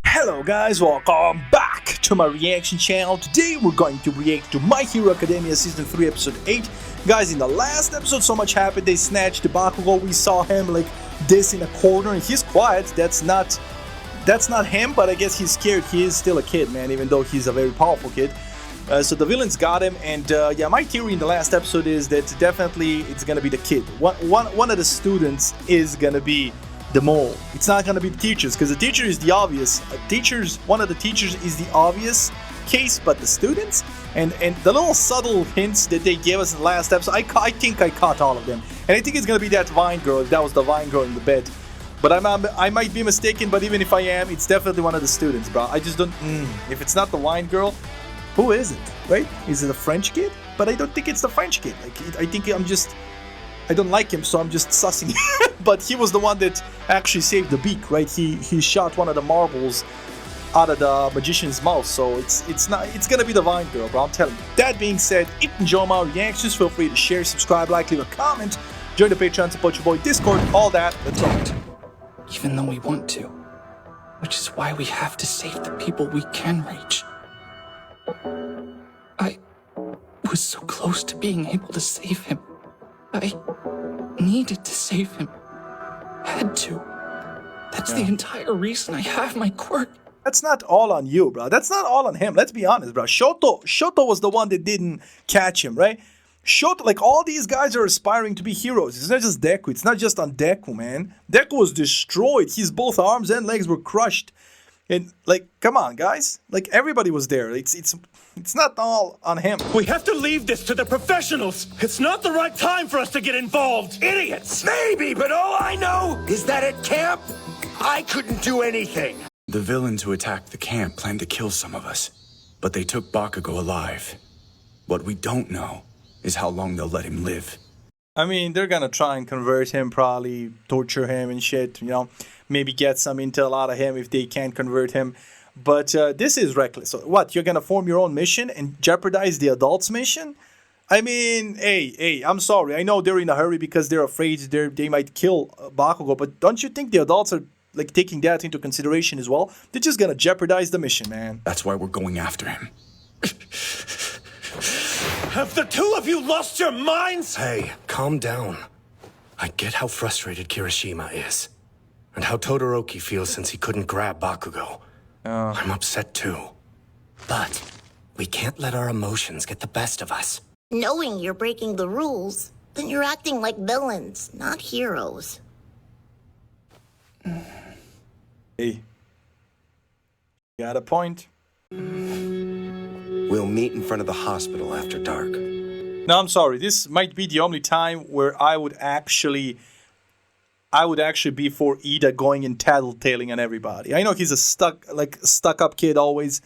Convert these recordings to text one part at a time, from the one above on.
Hello guys, welcome back to my reaction channel. Today we're going to react to My Hero Academia Season 3 Episode 8. Guys, in the last episode so much happened. They snatched the Bakugo. We saw him like this in a corner and he's quiet. That's not him, but I guess he's scared. He is still a kid, man, even though he's a very powerful kid. So the villains got him, and yeah, my theory in the last episode is that definitely it's gonna be the kid. One of the students is gonna be the mole. It's not gonna be the teachers, because the teacher is the obvious. One of the teachers is the obvious case, but the students and the little subtle hints that they gave us in the last episode, I think I caught all of them, and I think it's gonna be that Vine girl. If that was the Vine girl in the bed, but I might be mistaken. But even if I am, it's definitely one of the students, bro. I just don't. If it's not the Vine girl, who is it? Right? Is it a French kid? But I don't think it's the French kid. Like I think I don't like him, so I'm just sussing. But he was the one that actually saved the beak, right? He shot one of the marbles out of the magician's mouth, so it's gonna be the Vine girl, bro. I'm telling you. That being said, if you enjoy my reactions, feel free to share, subscribe, like, leave a comment, join the Patreon, support your boy, Discord, all that. Let's go. Even though we want to, which is why we have to save the people we can reach. I was so close to being able to save him. I needed to save him. Had to. That's the entire reason I have my quirk. That's not all on you, bro. That's not all on him. Let's be honest, bro. Shoto was the one that didn't catch him, right? Shoto, like, all these guys are aspiring to be heroes. It's not just Deku. It's not just on Deku, man. Deku was destroyed. His both arms and legs were crushed. And, like, come on, guys. Like, everybody was there. It's not all on him. We have to leave this to the professionals. It's not the right time for us to get involved. Idiots! Maybe, but all I know is that at camp, I couldn't do anything. The villains who attacked the camp planned to kill some of us, but they took Bakugo alive. What we don't know is how long they'll let him live. I mean, they're gonna try and convert him, probably torture him and shit, you know, maybe get some intel out of him if they can't convert him. But this is reckless. So what, you're gonna form your own mission and jeopardize the adults' mission? I mean, hey, I'm sorry. I know they're in a hurry because they're afraid they might kill Bakugo, but don't you think the adults are like taking that into consideration as well? They're just gonna jeopardize the mission, man. That's why we're going after him. Have the two of you lost your minds? Hey, calm down. I get how frustrated Kirishima is, and how Todoroki feels since he couldn't grab Bakugo. I'm upset too. But we can't let our emotions get the best of us. Knowing you're breaking the rules, then you're acting like villains, not heroes. Hey, got a point. We'll meet in front of the hospital after dark. No, I'm sorry. This might be the only time where I would actually be for Ida going and tattletaling on everybody. I know he's a stuck-up kid always.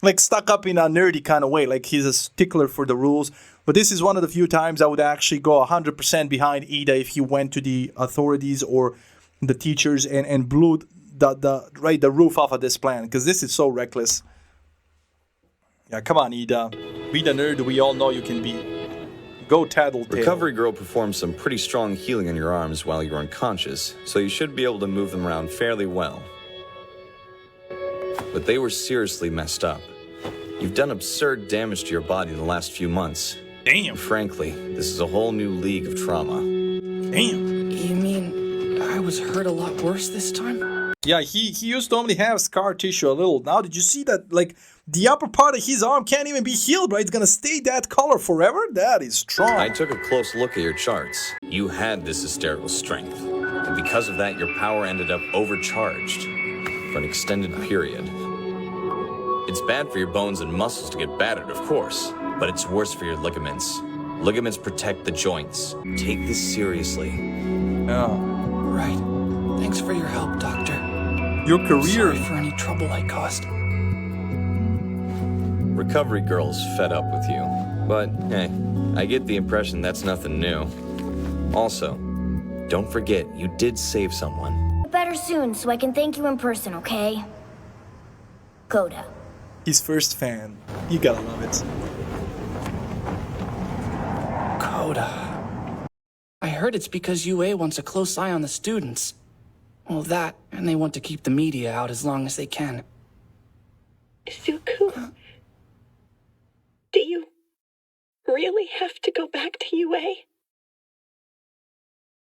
Like, stuck up in a nerdy kind of way. Like, he's a stickler for the rules. But this is one of the few times I would actually go 100% behind Ida if he went to the authorities or the teachers and blew the roof off of this plan. Because this is so reckless. Yeah, come on, Ida. Be the nerd we all know you can be. Go tattletale. Recovery Girl performed some pretty strong healing on your arms while you were unconscious, so you should be able to move them around fairly well. But they were seriously messed up. You've done absurd damage to your body in the last few months. Damn. Frankly, this is a whole new league of trauma. Damn. You mean I was hurt a lot worse this time? Yeah, he used to only have scar tissue a little. Now, did you see that, like, the upper part of his arm can't even be healed, bro? It's gonna stay that color forever? That is strong. I took a close look at your charts. You had this hysterical strength, and because of that, your power ended up overcharged for an extended period. It's bad for your bones and muscles to get battered, of course, but it's worse for your ligaments. Ligaments protect the joints. Take this seriously. Oh. Right. Thanks for your help, Doctor. Your career. Sorry for any trouble I caused. Recovery Girl's fed up with you, but hey, I get the impression that's nothing new. Also, don't forget, you did save someone. better soon so I can thank you in person, okay? Coda. His first fan. You gotta love it. Coda. I heard it's because UA wants a close eye on the students. Well, that, and they want to keep the media out as long as they can. Zuko, do you really have to go back to UA?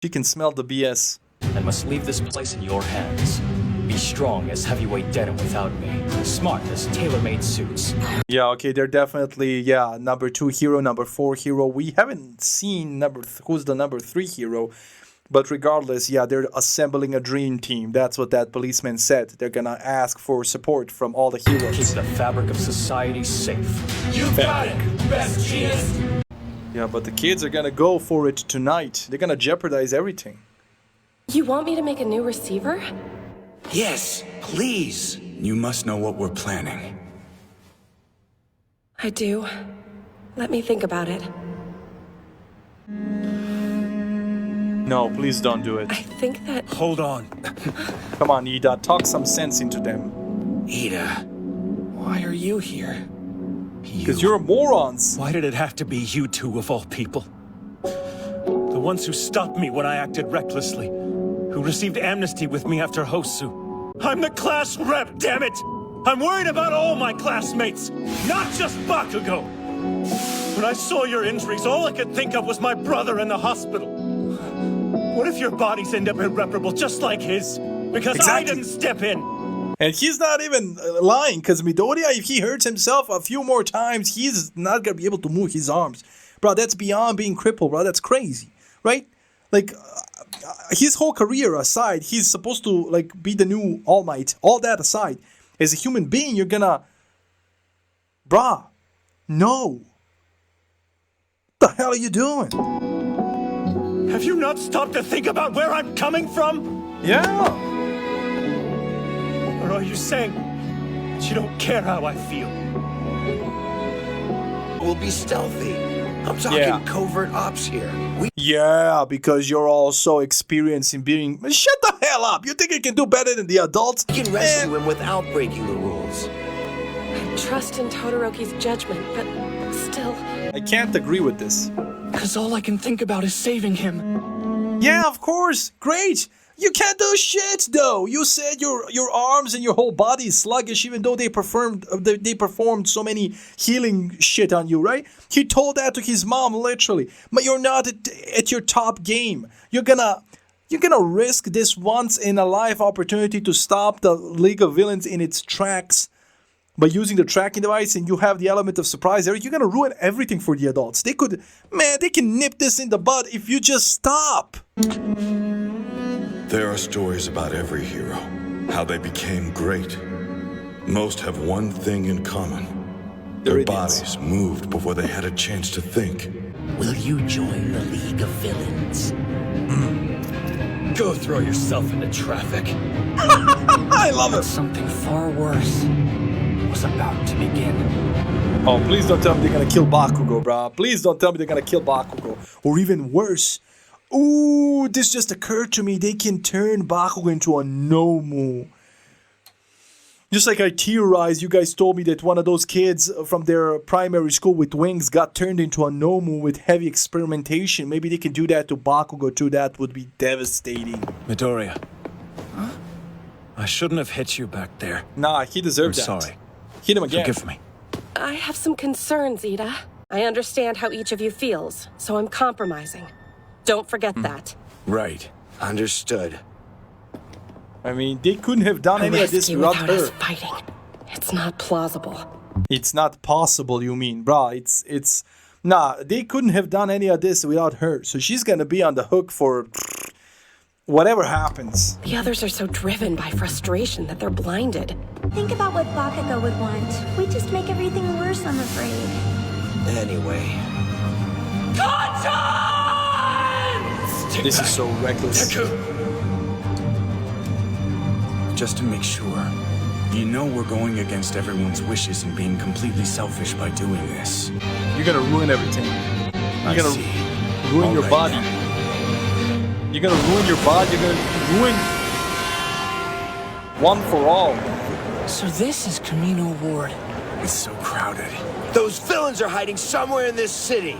She can smell the BS. I must leave this place in your hands. Be strong as heavyweight denim without me. Smart as tailor-made suits. Yeah, okay, they're definitely, yeah, number 2 hero, number 4 hero. We haven't seen who's the number 3 hero. But regardless, yeah, they're assembling a dream team. That's what that policeman said. They're gonna ask for support from all the heroes. Keep the fabric of society safe. You got it, best genius! Yeah, but the kids are gonna go for it tonight. They're gonna jeopardize everything. You want me to make a new receiver? Yes, please. You must know what we're planning. I do. Let me think about it. No, please don't do it. I think that... Hold on. Come on, Ida, talk some sense into them. Ida, Why are you here? Because you're morons. Why did it have to be you two of all people? The ones who stopped me when I acted recklessly. Who received amnesty with me after Hosu. I'm the class rep, damn it! I'm worried about all my classmates, not just Bakugo! When I saw your injuries, all I could think of was my brother in the hospital. What if your bodies end up irreparable just like his? Because I didn't step in! And he's not even lying, because Midoriya, if he hurts himself a few more times, he's not gonna be able to move his arms. Bro, that's beyond being crippled, bro. That's crazy, right? Like, his whole career aside, he's supposed to, like, be the new All Might. All that aside, as a human being, you're gonna... Bruh, no. What the hell are you doing? Have you not stopped to think about where I'm coming from? Yeah. Or are you saying that you don't care how I feel? We'll be stealthy. I'm talking covert ops here. Yeah, because you're all so experienced in being... Shut the hell up! You think you can do better than the adults? We can rescue him without breaking the rules. I trust in Todoroki's judgment, but still... I can't agree with this. Because all I can think about is saving him. Yeah, of course. Great. You can't do shit, though. You said your arms and your whole body is sluggish, even though they performed so many healing shit on you, right? He told that to his mom, literally. But you're not at your top game. You're gonna risk this once in a life opportunity to stop the League of Villains in its tracks by using the tracking device, and you have the element of surprise there. You're gonna ruin everything for the adults. They can nip this in the bud if you just stop. There are stories about every hero, how they became great. Most have one thing in common. Their bodies moved before they had a chance to think. Will you join the League of Villains? Go throw yourself into traffic. I love it. Something far worse was about to begin. Oh, please don't tell me they're gonna kill Bakugo, bro. Please don't tell me they're gonna kill Bakugo. Or even worse. Ooh, this just occurred to me. They can turn Bakugo into a Nomu. Just like I theorized, you guys told me that one of those kids from their primary school with wings got turned into a Nomu with heavy experimentation. Maybe they can do that to Bakugo too. That would be devastating. Midoriya. Huh? I shouldn't have hit you back there. Nah, he deserved that. I'm sorry. Hit him again. Forgive me. I have some concerns, Ida. I understand how each of you feels, so I'm compromising. Don't forget that. Right. Understood. I mean, they couldn't have done any of this without her. Us fighting. It's not plausible. It's not possible, you mean, bruh. It's... Nah, they couldn't have done any of this without her. So she's gonna be on the hook for... whatever happens. The others are so driven by frustration that they're blinded. Think about what Bakugo would want. We just make everything worse, I'm afraid. Anyway. This is so reckless. Just to make sure, you know we're going against everyone's wishes and being completely selfish by doing this. You're gonna ruin everything. You're gonna ruin your body. You're gonna ruin your body. You're gonna ruin One for all. So this is Camino Ward. It's so crowded. Those villains are hiding somewhere in this city.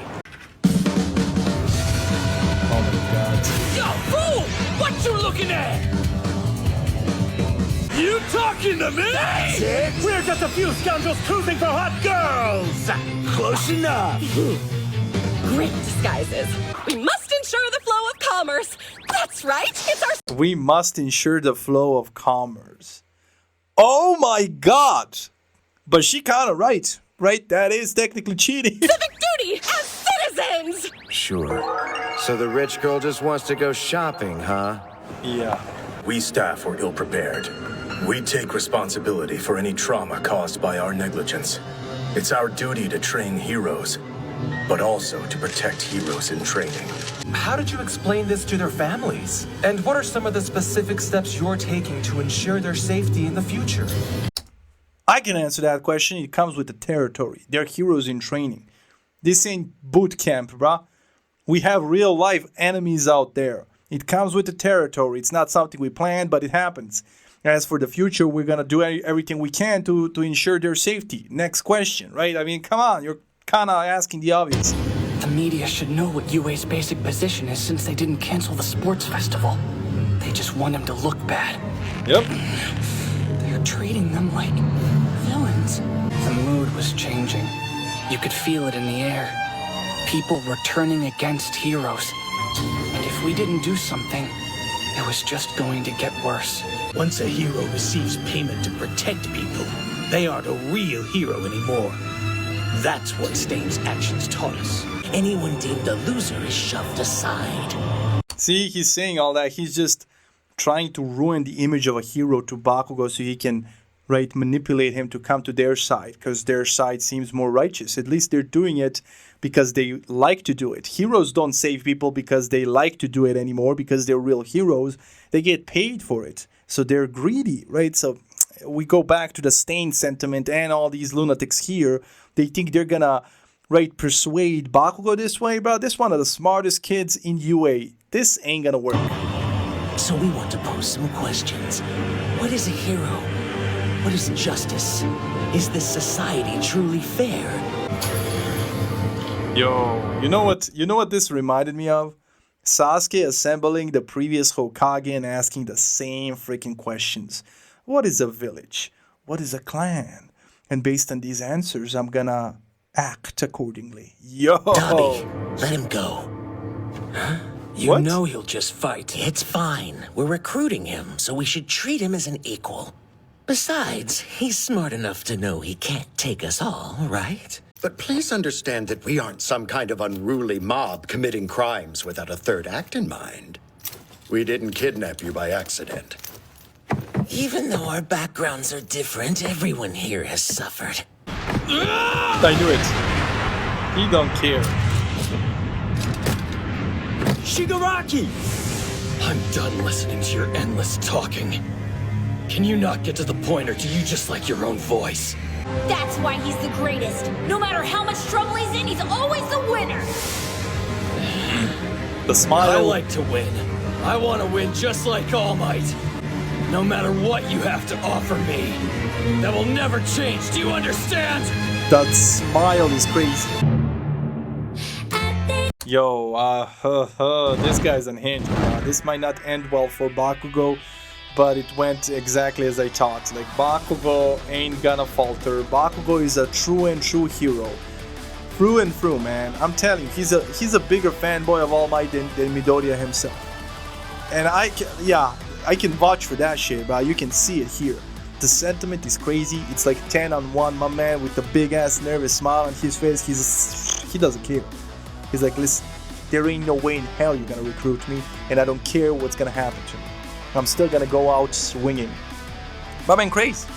Oh my god. Yo, fool! What you looking at? You talking to me? That's it. We're just a few scoundrels cruising for hot girls! Close enough. Great disguises. We must ensure the flow of commerce. That's right. It's our We must ensure the flow of commerce. Oh my god! But she kinda right. Right? That is technically cheating. civic duty as citizens. Sure. So the rich girl just wants to go shopping, huh? Yeah. We staff were ill-prepared. We take responsibility for any trauma caused by our negligence. It's our duty to train heroes, but also to protect heroes in training. How did you explain this to their families? And what are some of the specific steps you're taking to ensure their safety in the future? I can answer that question. It comes with the territory. They're heroes in training. This ain't boot camp, bruh. We have real life enemies out there. It comes with the territory. It's not something we planned, but it happens. As for the future, we're gonna do everything we can to ensure their safety. Next question, right? I mean, come on, you're kinda asking the obvious. The media should know what UA's basic position is since they didn't cancel the sports festival. They just want him to look bad. Yep. They're treating them like villains. The mood was changing. You could feel it in the air. People were turning against heroes. And if we didn't do something, it was just going to get worse. Once a hero receives payment to protect people, they aren't a real hero anymore. That's what Stain's actions taught us. Anyone deemed a loser is shoved aside. See, he's saying all that. He's just trying to ruin the image of a hero to Bakugo so he can, right, manipulate him to come to their side, because their side seems more righteous. At least they're doing it because they like to do it. Heroes don't save people because they like to do it anymore, because they're real heroes. They get paid for it. So they're greedy, right? So we go back to the Stain sentiment and all these lunatics here. They think they're gonna, right, persuade Bakugo this way, bro. This one of the smartest kids in UA. This ain't gonna work. So we want to pose some questions. What is a hero? What is justice? Is this society truly fair? Yo, you know what this reminded me of? Sasuke assembling the previous Hokage and asking the same freaking questions. What is a village? What is a clan? And based on these answers, I'm gonna act accordingly. Yo! Dobby, let him go. Huh? You know he'll just fight. It's fine. We're recruiting him, so we should treat him as an equal. Besides, he's smart enough to know he can't take us all, right? But please understand that we aren't some kind of unruly mob committing crimes without a third act in mind. We didn't kidnap you by accident. Even though our backgrounds are different, everyone here has suffered. I knew it. He don't care. Shigaraki! I'm done listening to your endless talking. Can you not get to the point, or do you just like your own voice? That's why he's the greatest. No matter how much trouble he's in, he's always the winner. The smile. I like to win. I want to win just like All Might. No matter what you have to offer me. That will never change, do you understand? That smile is crazy. Yo, this guy's unhinged. This might not end well for Bakugo, but it went exactly as I thought. Like, Bakugo ain't gonna falter. Bakugo is a true hero. Through and through, man. I'm telling you, he's a bigger fanboy of All Might than Midoriya himself. And I can vouch for that shit, but you can see it here. The sentiment is crazy. It's like 10 on 1. My man with the big ass nervous smile on his face, he doesn't care. He's like, listen, there ain't no way in hell you're gonna recruit me, and I don't care what's gonna happen to me. I'm still gonna go out swinging. My man crazy.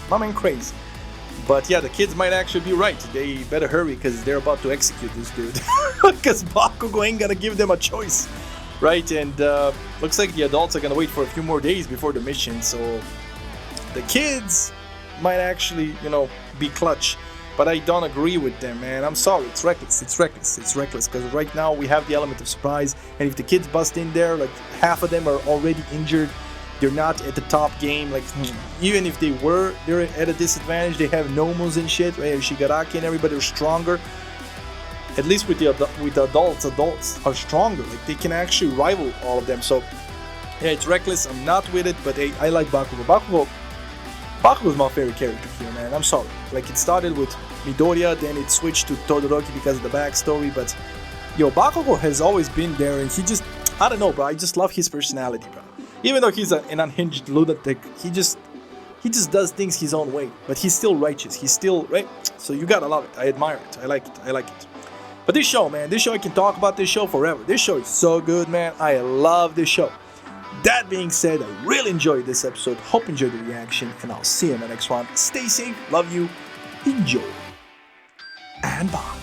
But yeah, the kids might actually be right. They better hurry because they're about to execute this dude. Because Bakugo ain't gonna give them a choice. Right, and looks like the adults are gonna wait for a few more days before the mission, so the kids might actually, be clutch. But I don't agree with them, man. I'm sorry, it's reckless, because right now we have the element of surprise, and if the kids bust in there, like half of them are already injured, They're not at the top game. Like, even if they were, they're at a disadvantage. They have Nomos and shit, right? Shigaraki and everybody are stronger. At least with the adults are stronger. Like, they can actually rival all of them. So, yeah, it's reckless. I'm not with it, but hey, I like Bakugo. Bakugo's my favorite character here, man. I'm sorry. Like, it started with Midoriya, then it switched to Todoroki because of the backstory, but yo, Bakugo has always been there, and he just, I don't know, bro. I just love his personality, bro. Even though he's an unhinged lunatic, he just does things his own way, but he's still righteous. He's still, right? So you gotta love it. I admire it. I like it. But this show, man, I can talk about this show forever. This show is so good, man. I love this show. That being said, I really enjoyed this episode. Hope you enjoyed the reaction, and I'll see you in the next one. Stay safe, love you, enjoy, and bye.